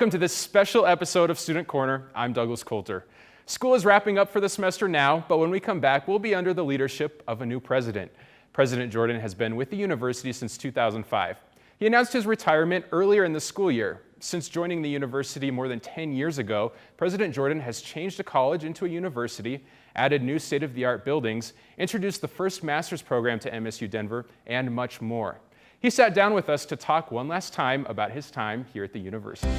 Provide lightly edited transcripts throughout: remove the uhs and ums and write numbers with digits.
Welcome to this special episode of Student Corner. I'm Douglas Coulter. School is wrapping up for the semester now, but when we come back, we'll be under the leadership of a new president. President Jordan has been with the university since 2005. He announced his retirement earlier in the school year. Since joining the university more than 10 years ago, President Jordan has changed a college into a university, added new state-of-the-art buildings, introduced the first master's program to MSU Denver, and much more. He sat down with us to talk one last time about his time here at the university.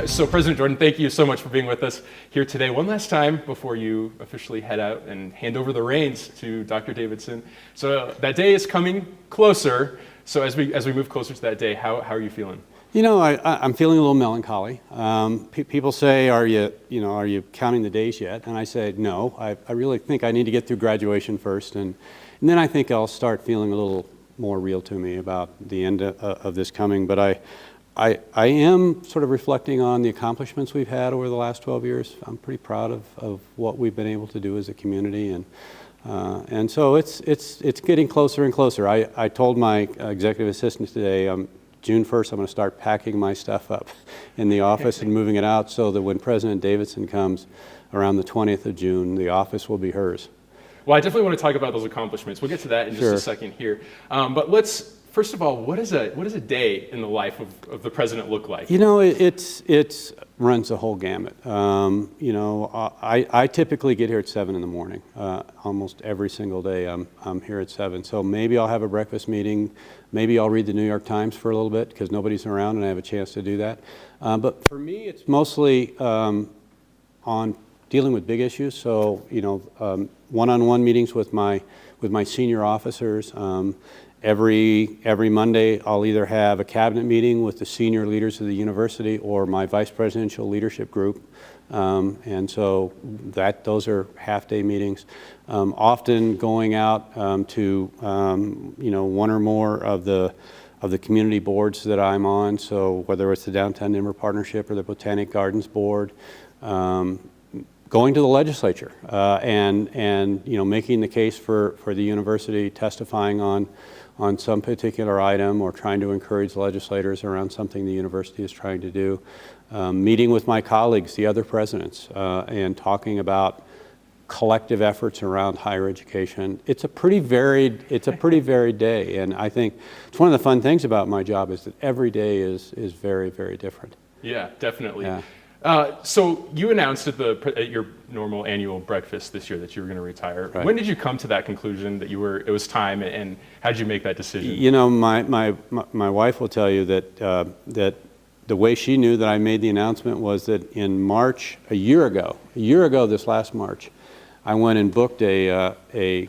So President Jordan, thank you so much for being with us here today. One last time before you officially head out and hand over the reins to Dr. Davidson. So that day is coming closer. So as we move closer to that day, how are you feeling? You know, I'm feeling a little melancholy. People say, are you counting the days yet? And I say, no, I really think I need to get through graduation first. And then I think I'll start feeling a little more real to me about the end of this coming. But I am sort of reflecting on the accomplishments we've had over the last 12 years. I'm pretty proud of what we've been able to do as a community. And so it's getting closer and closer. I told my executive assistant today, June 1st, I'm going to start packing my stuff up in the office and moving it out so that when President Davidson comes around the 20th of June, the office will be hers. Well, I definitely want to talk about those accomplishments. We'll get to that in just a second here. But let's, first of all, what does a day in the life of the president look like? You know, it runs the whole gamut. You know, I typically get here at 7 in the morning. Almost every single day I'm here at 7. So maybe I'll have a breakfast meeting. Maybe I'll read the New York Times for a little bit because nobody's around and I have a chance to do that. But for me, it's mostly on dealing with big issues. So, you know, one-on-one meetings with my senior officers. Every Monday, I'll either have a cabinet meeting with the senior leaders of the university or my vice presidential leadership group. And so those are half-day meetings. Often going out to you know, one or more of the community boards that I'm on. So whether it's the Downtown Denver Partnership or the Botanic Gardens Board, going to the legislature and you know, making the case for the university, testifying on some particular item or trying to encourage legislators around something the university is trying to do. Meeting with my colleagues, the other presidents, and talking about collective efforts around higher education. It's a pretty varied day, and I think it's one of the fun things about my job is that every day is very, very different. Yeah, definitely. Yeah. So you announced at your normal annual breakfast this year that you were going to retire. Right. When did you come to that conclusion that it was time, and how did you make that decision? You know, my wife will tell you that the way she knew that I made the announcement was that in March, a year ago this last March, I went and booked a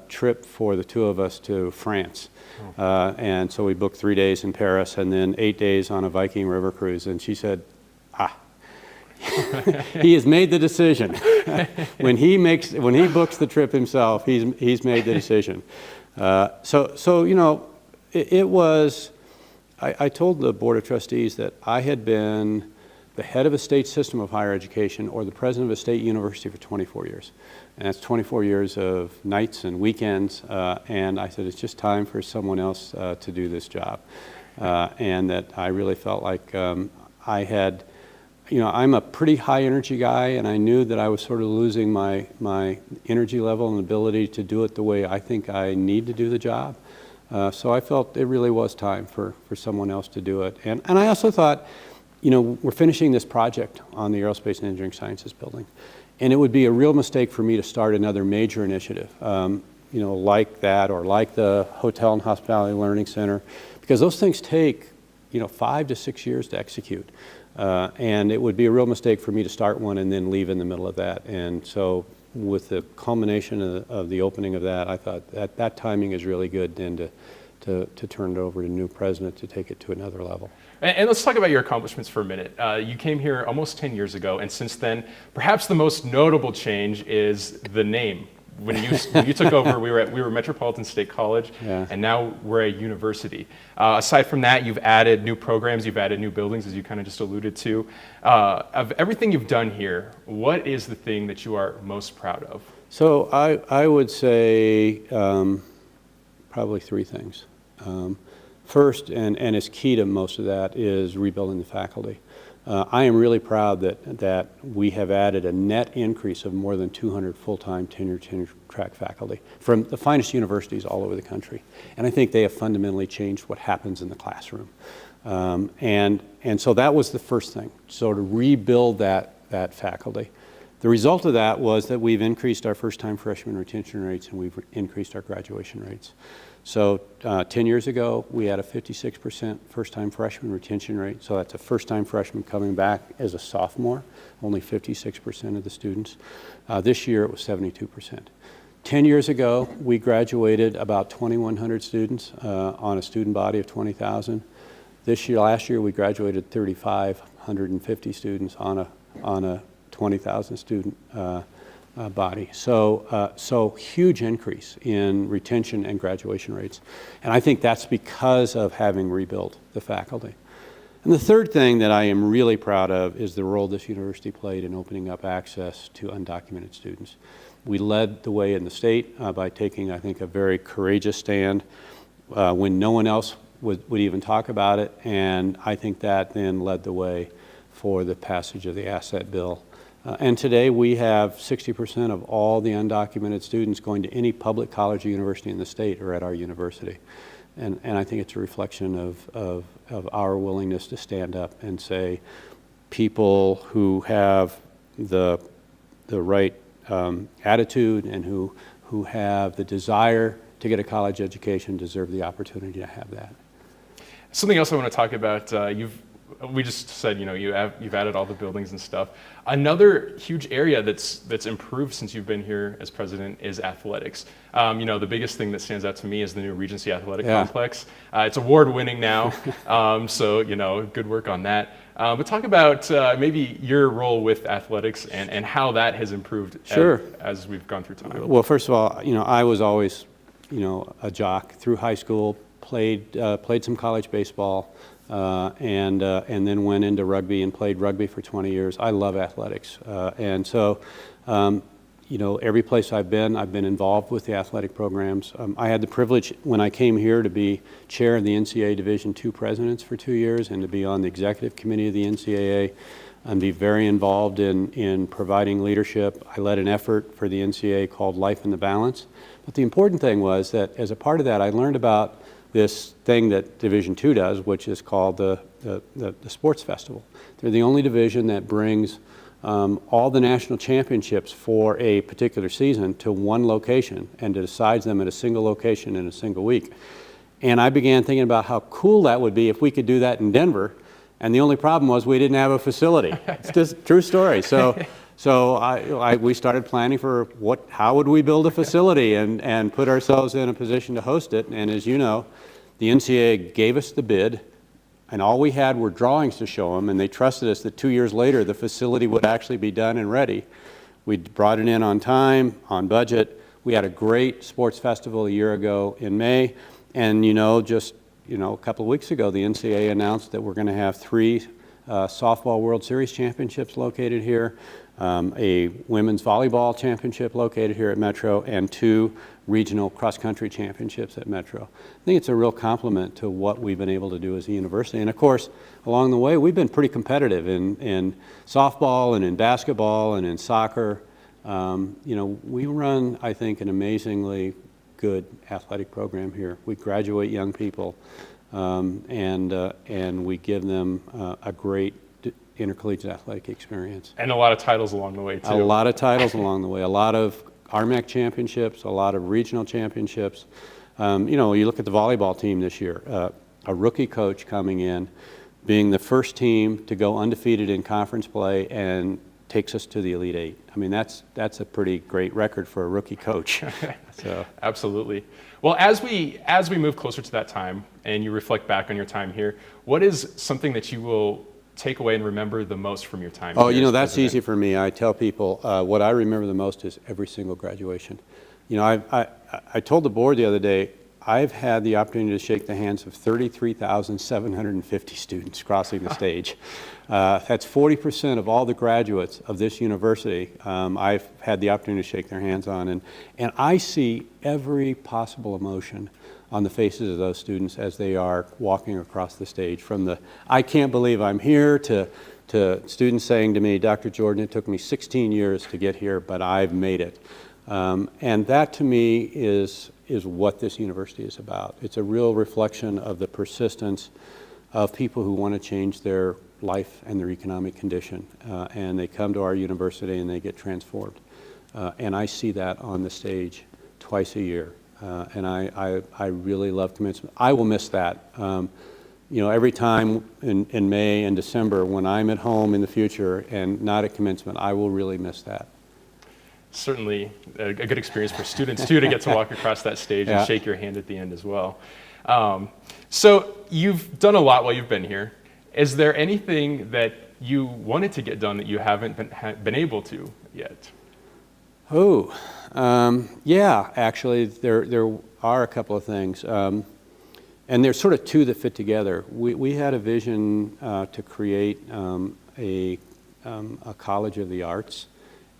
trip for the two of us to France. And so we booked 3 days in Paris and then 8 days on a Viking river cruise. And she said, he has made the decision. when he books the trip himself, he's made the decision. So you know, it was. I told the Board of Trustees that I had been the head of a state system of higher education or the president of a state university for 24 years. And that's 24 years of nights and weekends. And I said, it's just time for someone else to do this job. And that I really felt like I had, you know, I'm a pretty high energy guy, and I knew that I was sort of losing my energy level and ability to do it the way I think I need to do the job. So I felt it really was time for someone else to do it. And I also thought, you know, we're finishing this project on the Aerospace and Engineering Sciences building, and it would be a real mistake for me to start another major initiative, you know, like that or like the Hotel and Hospitality Learning Center, because those things take, you know, 5 to 6 years to execute. And it would be a real mistake for me to start one and then leave in the middle of that. And so with the culmination of the opening of that, I thought that timing is really good then to turn it over to a new president to take it to another level. And let's talk about your accomplishments for a minute. You came here almost 10 years ago, and since then, perhaps the most notable change is the name. When you took over, we were Metropolitan State College, yeah. And now we're a university. Aside from that, you've added new programs, you've added new buildings, as you kind of just alluded to. Of everything you've done here, what is the thing that you are most proud of? So I would say probably 3 things. First, and is key to most of that, is rebuilding the faculty. I am really proud that we have added a net increase of more than 200 full-time tenure track faculty from the finest universities all over the country. And I think they have fundamentally changed what happens in the classroom. And so that was the first thing, so to rebuild that faculty. The result of that was that we've increased our first-time freshman retention rates and we've increased our graduation rates. So 10 years ago, we had a 56% first-time freshman retention rate. So that's a first-time freshman coming back as a sophomore, only 56% of the students. This year, it was 72%. 10 years ago, we graduated about 2,100 students on a student body of 20,000. Last year, we graduated 3,550 students on a 20,000 student body. So huge increase in retention and graduation rates. And I think that's because of having rebuilt the faculty. And the third thing that I am really proud of is the role this university played in opening up access to undocumented students. We led the way in the state by taking, I think, a very courageous stand when no one else would even talk about it. And I think that then led the way for the passage of the asset bill. And today we have 60% of all the undocumented students going to any public college or university in the state are at our university. And I think it's a reflection of our willingness to stand up and say people who have the right attitude and who have the desire to get a college education deserve the opportunity to have that. Something else I want to talk about, we just said, you've added all the buildings and stuff. Another huge area that's improved since you've been here as president is athletics. The biggest thing that stands out to me is the new Regency Athletic Complex. It's award-winning now, so good work on that. But talk about maybe your role with athletics and how that has improved as we've gone through time. Well, first of all, I was always, a jock through high school. Played some college baseball. And then went into rugby and played rugby for 20 years. I love athletics. And so, every place I've been involved with the athletic programs. I had the privilege when I came here to be chair of the NCAA Division II presidents for 2 years and to be on the executive committee of the NCAA and be very involved in providing leadership. I led an effort for the NCAA called Life in the Balance. But the important thing was that as a part of that, I learned about this thing that Division II does, which is called the Sports Festival. They're the only division that brings all the national championships for a particular season to one location and decides them at a single location in a single week. And I began thinking about how cool that would be if we could do that in Denver. And the only problem was we didn't have a facility. It's just a true story. So we started planning for how would we build a facility and put ourselves in a position to host it. And as you know, the NCAA gave us the bid, and all we had were drawings to show them, and they trusted us that 2 years later the facility would actually be done and ready. We brought it in on time, on budget. We had a great sports festival a year ago in May, and just a couple of weeks ago the NCAA announced that we're going to have 3 softball World Series championships located here, a women's volleyball championship located here at Metro, and 2 regional cross-country championships at Metro. I think it's a real compliment to what we've been able to do as a university. And of course, along the way, we've been pretty competitive in softball and in basketball and in soccer. We run, I think, an amazingly good athletic program here. We graduate young people and we give them a great intercollegiate athletic experience. And a lot of titles along the way, too. A lot of titles along the way. A lot of RMAC championships, a lot of regional championships. You look at the volleyball team this year, a rookie coach coming in, being the first team to go undefeated in conference play and takes us to the Elite Eight. I mean, that's a pretty great record for a rookie coach. So. Absolutely. Well, as we move closer to that time and you reflect back on your time here, what is something that you will take away and remember the most from your time? Oh, that's president? Easy for me. I tell people what I remember the most is every single graduation. I told the board the other day, I've had the opportunity to shake the hands of 33,750 students crossing the stage. That's 40% of all the graduates of this university I've had the opportunity to shake their hands on. And I see every possible emotion on the faces of those students as they are walking across the stage, from the "I can't believe I'm here" to students saying to me, "Dr. Jordan, it took me 16 years to get here, but I've made it." And that to me is what this university is about. It's a real reflection of the persistence of people who want to change their life and their economic condition. And they come to our university and they get transformed. And I see that on the stage twice a year. And I really love commencement. I will miss that. You know, every time in May and December when I'm at home in the future and not at commencement, I will really miss that. Certainly a good experience for students too, to get to walk across that stage and shake your hand at the end as well. So you've done a lot while you've been here. Is there anything that you wanted to get done that you haven't been able to yet? Oh, yeah, actually there are a couple of things. And there's sort of two that fit together. We had a vision to create a college of the arts,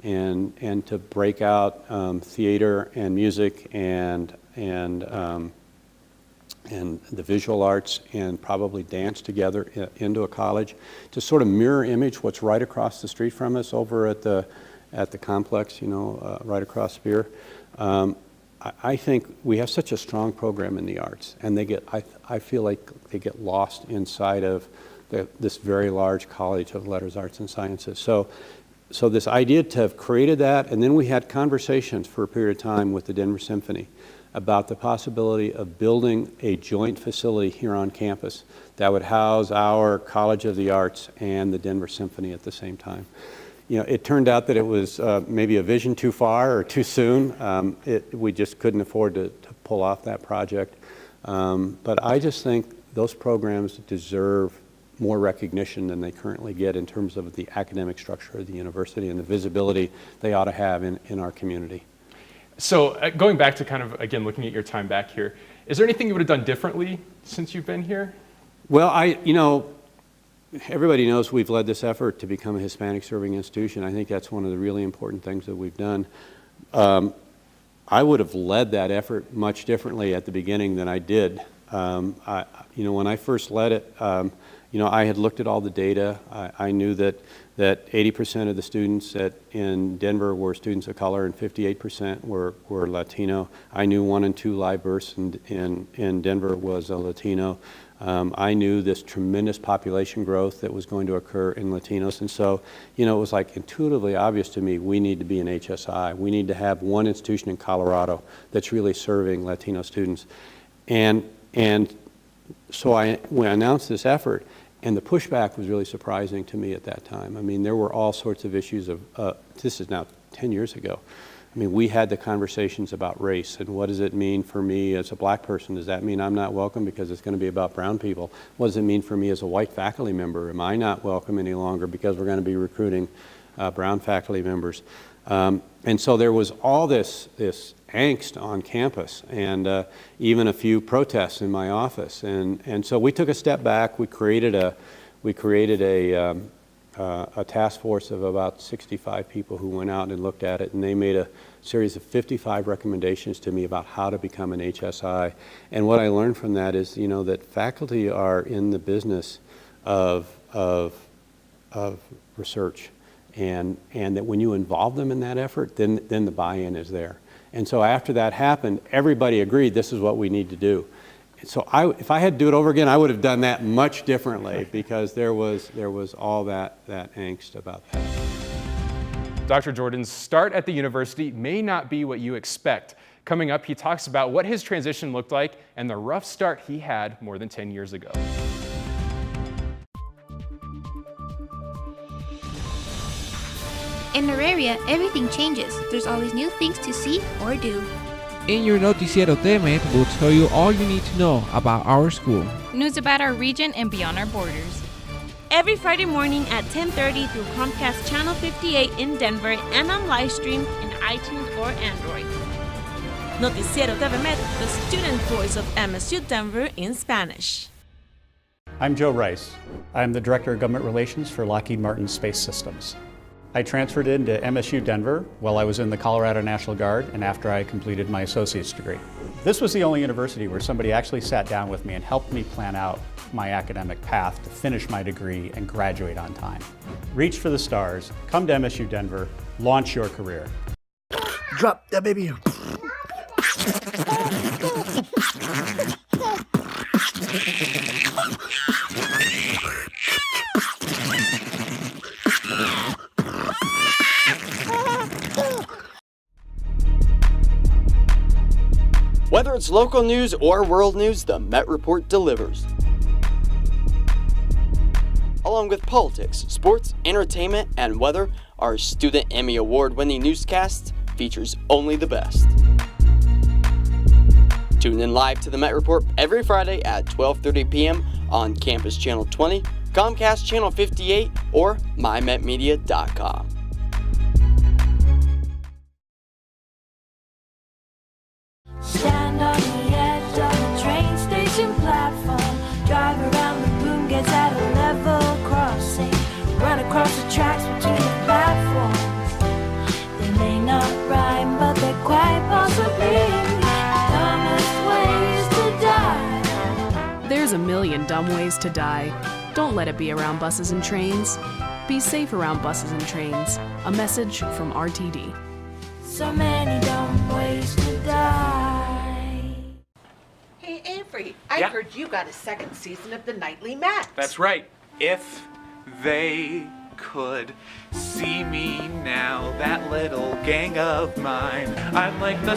and to break out theater and music and the visual arts and probably dance together into a college, to sort of mirror image what's right across the street from us over at the complex, you know, right across Spear. I think we have such a strong program in the arts, and I feel like they get lost inside of this very large college of letters, arts, and sciences. So this idea to have created that, and then we had conversations for a period of time with the Denver Symphony about the possibility of building a joint facility here on campus that would house our College of the Arts and the Denver Symphony at the same time. You know, it turned out that it was maybe a vision too far or too soon. We just couldn't afford to pull off that project. But I just think those programs deserve more recognition than they currently get in terms of the academic structure of the university and the visibility they ought to have in our community. So going back to kind of, again, looking at your time back here, is there anything you would have done differently since you've been here? Well, you know, everybody knows we've led this effort to become a Hispanic serving institution. I think that's one of the really important things that we've done. I would have led that effort much differently at the beginning than I did. You know, when I first led it, you know, I had looked at all the data. I knew that 80% of the students in Denver were students of color and 58% were Latino. I knew 1 in 2 live births in Denver was a Latino. I knew this tremendous population growth that was going to occur in Latinos. And so, you know, it was like intuitively obvious to me, we need to be an HSI. We need to have one institution in Colorado that's really serving Latino students. And so when I announced this effort, and the pushback was really surprising to me at that time. I mean, there were all sorts of issues of, this is now 10 years ago. I mean, we had the conversations about race and what does it mean for me as a black person? Does that mean I'm not welcome because it's going to be about brown people? What does it mean for me as a white faculty member? Am I not welcome any longer because we're going to be recruiting brown faculty members? And so there was all this angst on campus, and even a few protests in my office. And so we took a step back. We created a task force of about 65 people who went out and looked at it, and they made a series of 55 recommendations to me about how to become an HSI. And what I learned from that is, you know, that faculty are in the business of research, and that when you involve them in that effort, then the buy-in is there. And so after that happened, everybody agreed this is what we need to do. So if I had to do it over again, I would have done that much differently because there was all that angst about that. Dr. Jordan's start at the university may not be what you expect. Coming up, he talks about what his transition looked like and the rough start he had more than 10 years ago. In our area, everything changes. There's always new things to see or do. In your Noticiero TEMED, we'll tell you all you need to know about our school. News about our region and beyond our borders. Every Friday morning at 10:30 through Comcast Channel 58 in Denver and on live stream in iTunes or Android. Noticiero TV Met, the student voice of MSU Denver in Spanish. I'm Joe Rice. I'm the Director of Government Relations for Lockheed Martin Space Systems. I transferred into MSU Denver while I was in the Colorado National Guard and after I completed my associate's degree. This was the only university where somebody actually sat down with me and helped me plan out my academic path to finish my degree and graduate on time. Reach for the stars, come to MSU Denver, launch your career. Drop that baby. Whether it's local news or world news, the Met Report delivers. Along with politics, sports, entertainment, and weather, our Student Emmy Award-winning newscast features only the best. Tune in live to the Met Report every Friday at 12:30 p.m. on Campus Channel 20, Comcast Channel 58, or mymetmedia.com. Stand on the edge of the train station platform. Drive around the boom gets at a level crossing. Run across the tracks between the platforms. They may not rhyme, but they're quite possibly the dumbest ways to die. There's a million dumb ways to die. Don't let it be around buses and trains. Be safe around buses and trains. A message from RTD. So many dumb ways to die. Hey Avery, I heard you got a second season of the Nightly Met. That's right. If they could see me now, that little gang of mine, I'd like the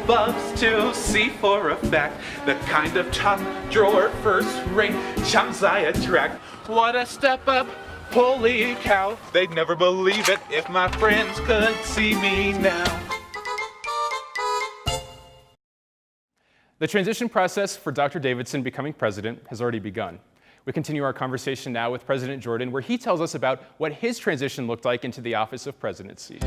bugs to see for a fact the kind of top drawer first rate chums I attract. What a step up. Holy cow, they'd never believe it if my friends could see me now. The transition process for Dr. Davidson becoming president has already begun. We continue our conversation now with President Jordan, where he tells us about what his transition looked like into the office of presidency.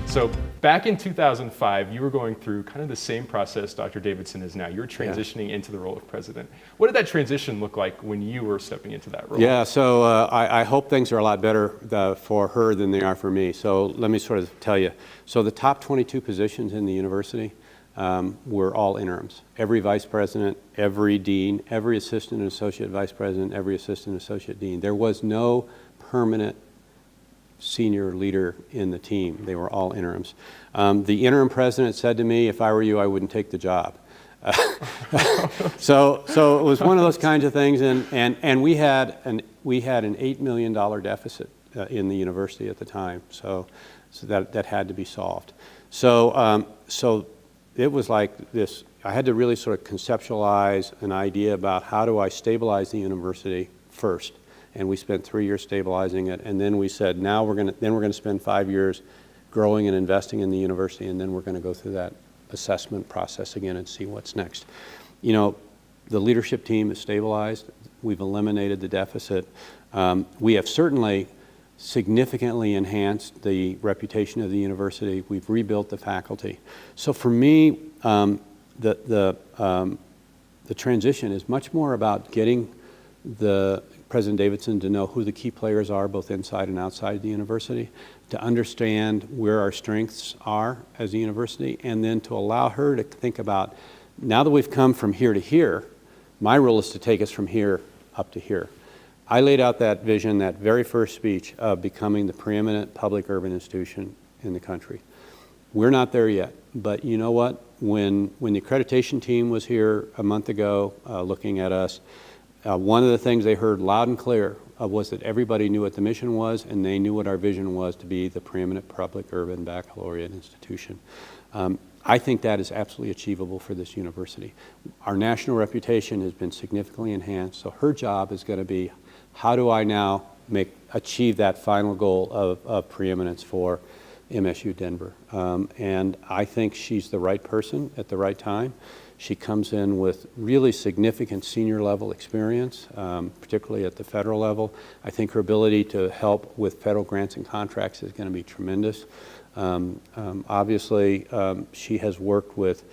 So back in 2005, you were going through kind of the same process Dr. Davidson is now. You were transitioning into the role of president. What did that transition look like when you were stepping into that role? Yeah, so I hope things are a lot better for her than they are for me. So let me sort of tell you. So the top 22 positions in the university were all interims. Every vice president, every dean, every assistant and associate vice president, every assistant and associate dean. There was no permanent senior leader in the team. They were all interims. The interim president said to me, if I were you, I wouldn't take the job. So it was one of those kinds of things, and we had an $8 million deficit in the university at the time, so that had to be solved. So it was like this. I had to really sort of conceptualize an idea about how do I stabilize the university first. And we spent 3 years stabilizing it, and then we said, now we're going to spend 5 years growing and investing in the university, and then we're going to go through that assessment process again and see what's next. You know, the leadership team is stabilized. We've eliminated the deficit. We have certainly significantly enhanced the reputation of the university. We've rebuilt the faculty. So for me, the transition is much more about getting President Davidson to know who the key players are, both inside and outside the university, to understand where our strengths are as a university, and then to allow her to think about, now that we've come from here to here, my role is to take us from here up to here. I laid out that vision, that very first speech, of becoming the preeminent public urban institution in the country. We're not there yet, but you know what? When the accreditation team was here a month ago looking at us, one of the things they heard loud and clear was that everybody knew what the mission was, and they knew what our vision was to be the preeminent public urban baccalaureate institution. I think that is absolutely achievable for this university. Our national reputation has been significantly enhanced, so her job is going to be, how do I now achieve that final goal of preeminence for MSU Denver? And I think she's the right person at the right time. She comes in with really significant senior level experience, particularly at the federal level. I think her ability to help with federal grants and contracts is going to be tremendous. Obviously, she has worked with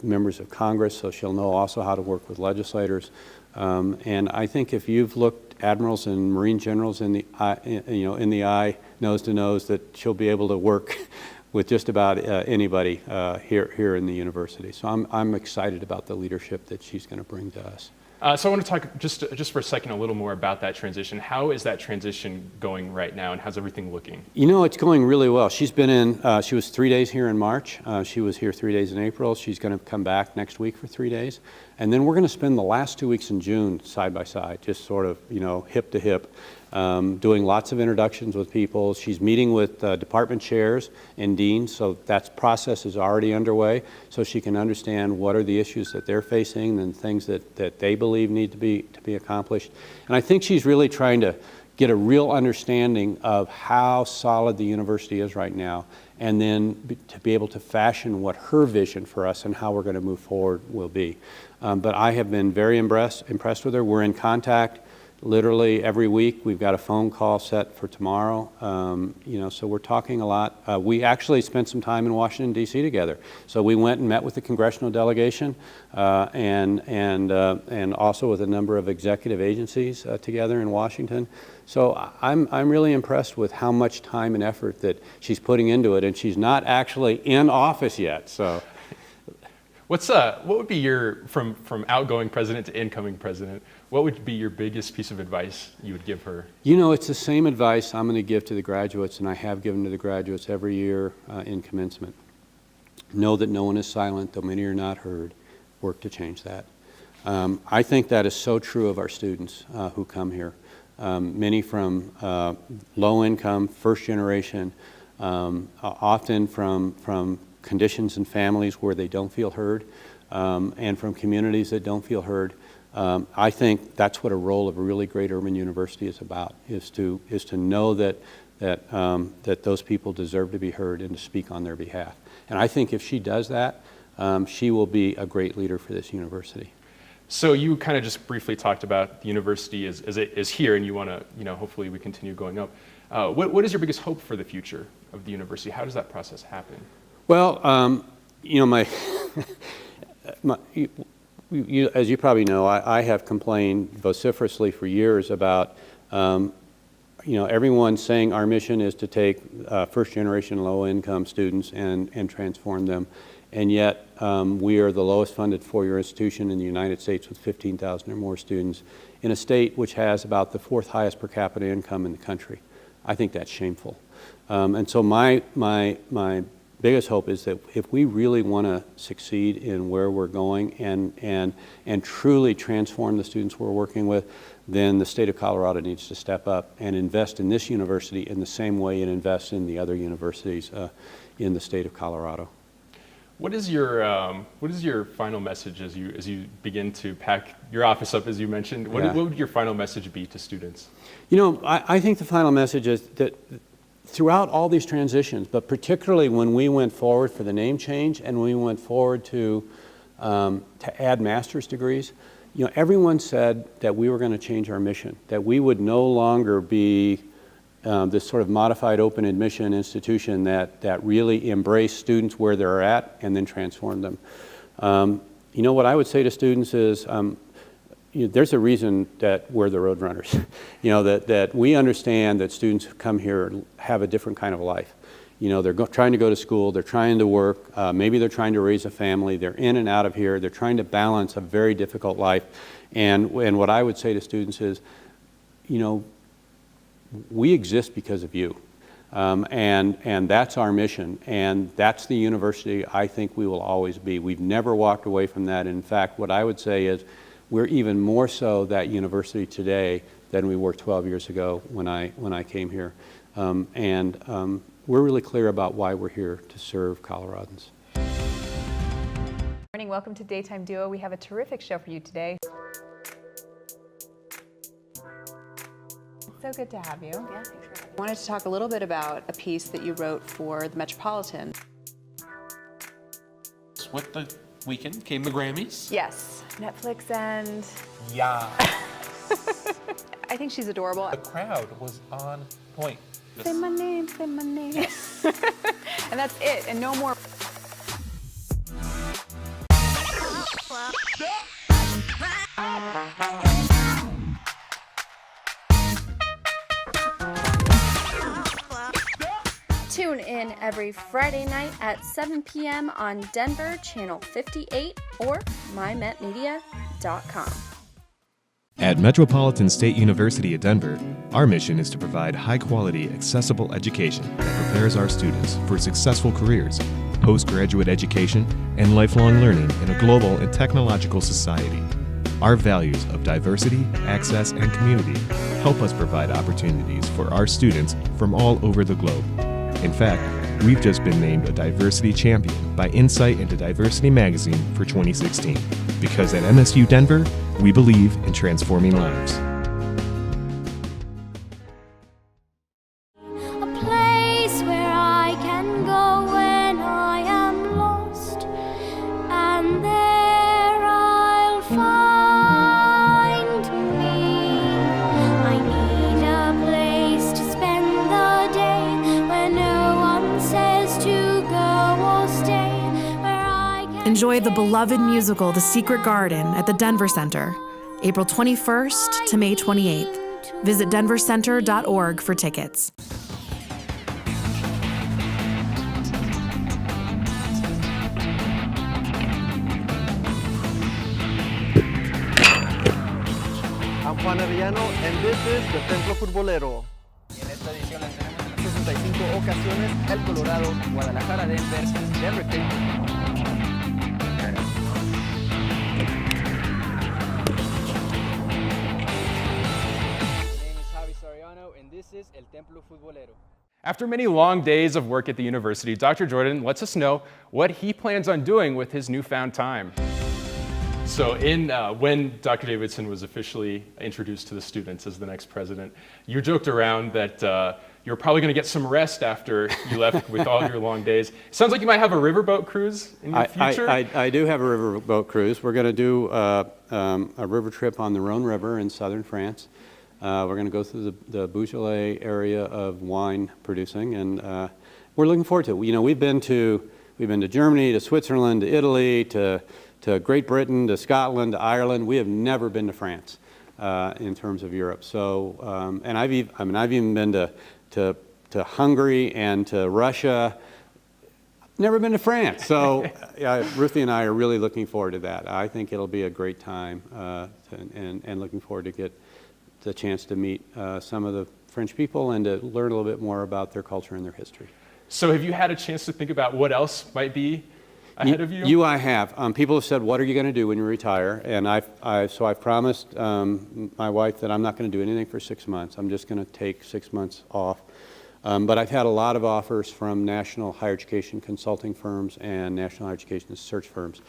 members of Congress, so she'll know also how to work with legislators. And I think if you've looked admirals and Marine generals in the eye, in the eye, nose to nose, that she'll be able to work with just about anybody here in the university. So I'm excited about the leadership that she's going to bring to us. So I want to talk just for a second a little more about that transition. How is that transition going right now, and how's everything looking? You know, it's going really well. She's been in, she was 3 days here in March. She was here 3 days in April. She's going to come back next week for 3 days. And then we're going to spend the last 2 weeks in June side by side, just sort of, hip to hip, doing lots of introductions with people. She's meeting with department chairs and deans, so that process is already underway, so she can understand what are the issues that they're facing and things that they believe need to be accomplished. And I think she's really trying to get a real understanding of how solid the university is right now, and then to be able to fashion what her vision for us and how we're going to move forward will be. But I have been very impressed with her. We're in contact literally every week. We've got a phone call set for tomorrow. So we're talking a lot. We actually spent some time in Washington, D.C. together. So we went and met with the congressional delegation and also with a number of executive agencies together in Washington. So I'm really impressed with how much time and effort that she's putting into it, and she's not actually in office yet. So. What would be your, from outgoing president to incoming president, what would be your biggest piece of advice you would give her? You know, it's the same advice I'm going to give to the graduates, and I have given to the graduates every year in commencement. Know that no one is silent, though many are not heard. Work to change that. I think that is so true of our students who come here. Many from low income, first generation, often from conditions and families where they don't feel heard, and from communities that don't feel heard. I think that's what a role of a really great urban university is about, is to know that those people deserve to be heard and to speak on their behalf. And I think if she does that, she will be a great leader for this university. So you kind of just briefly talked about the university is here, and you want to, hopefully we continue going up. What is your biggest hope for the future of the university? How does that process happen? Well, as you probably know, I have complained vociferously for years about, everyone saying our mission is to take first-generation low-income students and transform them, and yet we are the lowest funded four-year institution in the United States with 15,000 or more students in a state which has about the fourth highest per capita income in the country. I think that's shameful. And so my biggest hope is that if we really want to succeed in where we're going and truly transform the students we're working with, then the state of Colorado needs to step up and invest in this university in the same way it invests in the other universities in the state of Colorado. What is your final message as you begin to pack your office up, as you mentioned? What would your final message be to students? I think the final message is that throughout all these transitions, but particularly when we went forward for the name change and we went forward to add master's degrees, everyone said that we were going to change our mission, that we would no longer be this sort of modified open admission institution that really embraced students where they're at and then transformed them. What I would say to students is, there's a reason that we're the Roadrunners. That we understand that students who come here have a different kind of life. They're trying to go to school, they're trying to work, maybe they're trying to raise a family, they're in and out of here, they're trying to balance a very difficult life. And what I would say to students is, we exist because of you. And that's our mission, and that's the university I think we will always be. We've never walked away from that. In fact, what I would say is, we're even more so that university today than we were 12 years ago when I came here. We're really clear about why we're here, to serve Coloradans. Morning, welcome to Daytime Duo. We have a terrific show for you today. So good to have you. Yeah, thanks for having me. I wanted to talk a little bit about a piece that you wrote for the Metropolitan. With the weekend came the Grammys. Yes, Netflix and... Yeah. I think she's adorable. The crowd was on point. Say my name, say my name. And that's it, and no more. Tune in every Friday night at 7 p.m. on Denver Channel 58 or mymetmedia.com. At Metropolitan State University of Denver, our mission is to provide high-quality, accessible education that prepares our students for successful careers, postgraduate education, and lifelong learning in a global and technological society. Our values of diversity, access, and community help us provide opportunities for our students from all over the globe. In fact, we've just been named a diversity champion by Insight into Diversity magazine for 2016. Because at MSU Denver, we believe in transforming lives. A place where I can go when I am lost, and there I'll find me. I need a place to spend the day where no one says to go or stay, where I can Enjoy the beloved musical The Secret Garden at the Denver Center, April 21st to May 28th. Visit denvercenter.org for tickets. I'm Juan Arellano, and this is the Templo Futbolero. En esta edición les tenemos en las 65 ocasiones el Colorado, Guadalajara, Denver, Denver After many long days of work at the university, Dr. Jordan lets us know what he plans on doing with his newfound time. So when Dr. Davidson was officially introduced to the students as the next president, you joked around that you were probably going to get some rest after you left with all your long days. Sounds like you might have a riverboat cruise in your future. I do have a riverboat cruise. We're going to do a river trip on the Rhone River in southern France. We're going to go through the Beaujolais area of wine producing, and we're looking forward to it. You know, we've been to Germany, to Switzerland, to Italy, to Great Britain, to Scotland, to Ireland. We have never been to France in terms of Europe. So, and I've even been to Hungary and to Russia. Never been to France. So, Ruthie and I are really looking forward to that. I think it'll be a great time, and looking forward to get the chance to meet some of the French people and to learn a little bit more about their culture and their history. So have you had a chance to think about what else might be ahead of you? I have. People have said, what are you going to do when you retire? And so I've promised my wife that I'm not going to do anything for 6 months. I'm just going to take 6 months off. But I've had a lot of offers from national higher education consulting firms and national higher education search firms.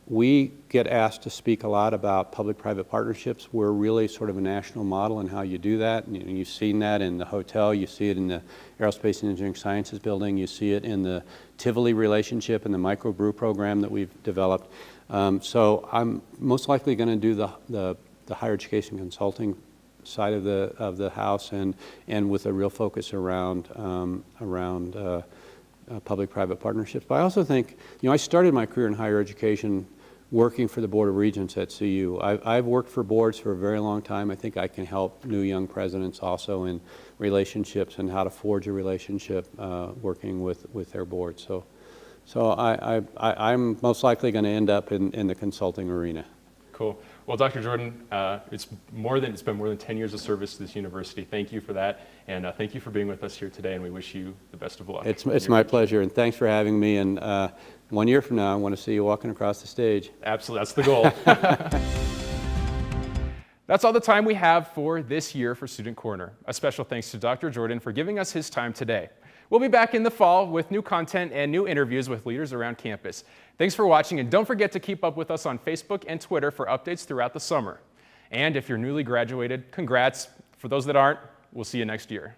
We get asked to speak a lot about public-private partnerships. We're really sort of a national model in how you do that. And you've seen that in the hotel, you see it in the Aerospace and Engineering Sciences building, you see it in the Tivoli relationship and the microbrew program that we've developed. So I'm most likely going to do the higher education consulting side of the house, and with a real focus around public-private partnerships. But I also think, I started my career in higher education working for the Board of Regents at CU. I've worked for boards for a very long time. I think I can help new young presidents also in relationships and how to forge a relationship working with their board. So I'm most likely going to end up in the consulting arena. Cool. Well, Dr. Jordan, it's been more than 10 years of service to this university. Thank you for that, and thank you for being with us here today, and we wish you the best of luck. It's my pleasure, and thanks for having me, and 1 year from now, I want to see you walking across the stage. Absolutely, that's the goal. That's all the time we have for this year for Student Corner. A special thanks to Dr. Jordan for giving us his time today. We'll be back in the fall with new content and new interviews with leaders around campus. Thanks for watching, and don't forget to keep up with us on Facebook and Twitter for updates throughout the summer. And if you're newly graduated, congrats. For those that aren't, we'll see you next year.